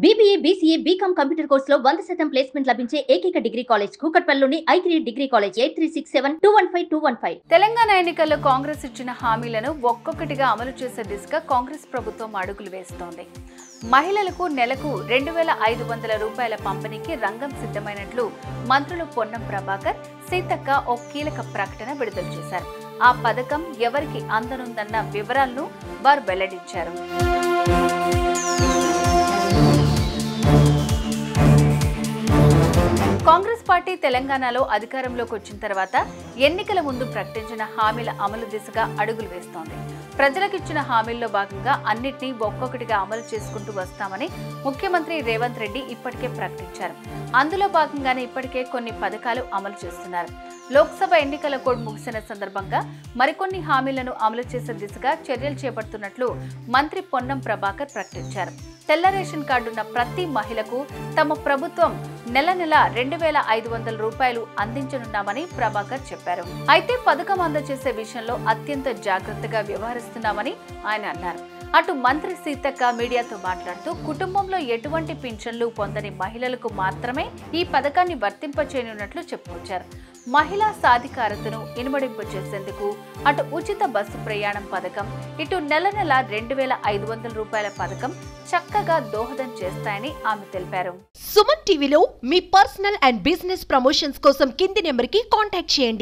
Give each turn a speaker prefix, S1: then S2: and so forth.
S1: BBA, BCA, BCom computer కోర్సులో 100% placement లభించే ఏకైక డిగ్రీ కాలేజ్ కూకట్పల్లిలోని I3 డిగ్రీ కాలేజ్ 8367215215.
S2: తెలంగాణ ఎన్నికల్లో కాంగ్రెస్ ఇచ్చిన హామీలను ఒక్కొక్కటిగా అమలు చేసే దిశగా కాంగ్రెస్ ప్రభుత్వం అడుగులు వేస్తోంది. మహిళలకు నెలకు 2500 రూపాయల పంపిణీకి రంగం సిద్ధమైనట్లు మంత్రులు పొన్నం ప్రభాకర్, సీతక్క ఓ కీలక ప్రకటన విడుదల చేశారు. ఆ పథకం ఎవరికి అందనుందన్న వివరాలను వారు వెల్లడించారు. కాంగ్రెస్ పార్టీ తెలంగాణలో అధికారంలోకి వచ్చిన తర్వాత ఎన్నికల ముందు ప్రకటించిన హామీల అమలు దిశగా అడుగులు వేస్తోంది. ప్రజలకు ఇచ్చిన హామీల్లో భాగంగా అన్నిటినీ ఒక్కొక్కటిగా అమలు చేసుకుంటూ వస్తామని ముఖ్యమంత్రి రేవంత్ రెడ్డి ఇప్పటికే ప్రకటించారు. అందులో భాగంగానే ఇప్పటికే కొన్ని పథకాలు అమలు చేస్తున్నారు. లోక్సభ ఎన్నికల కోడ్ ముగిసిన సందర్భంగా మరికొన్ని హామీలను అమలు చేసే దిశగా చర్యలు చేపడుతున్నట్లు మంత్రి పొన్నం ప్రభాకర్ ప్రకటించారు. తెల్ల రేషన్ కార్డున్న ప్రతి మహిళకు తమ ప్రభుత్వం నెల 2500 రూపాయలు అందించనున్నామని ప్రభాకర్ చెప్పారు. అయితే పథకం అందజేసే విషయంలో అత్యంత జాగ్రత్తగా వ్యవహరిస్తున్నామని ఆయన అన్నారు. అటు మంత్రి సీతక్క మీడియాతో మాట్లాడుతూ కుటుంబంలో ఎటువంటి పింఛన్లు పొందని మహిళలకు మాత్రమే ఈ పథకాన్ని వర్తింపచేయనున్నట్లు చెప్పుకొచ్చారు. మహిళా సాధికారతను ఇనుమడింపు చేసేందుకు అటు ఉచిత బస్సు ప్రయాణం పథకం, ఇటు నెల 2500 రూపాయల పథకం చక్కగా దోహదం చేస్తాయని ఆమె తెలిపారు.
S3: సుమన్ టీవీలో మీ పర్సనల్ అండ్ బిజినెస్ ప్రమోషన్స్ కోసం కింది నెంబర్కి కాంటాక్ట్ చేయండి.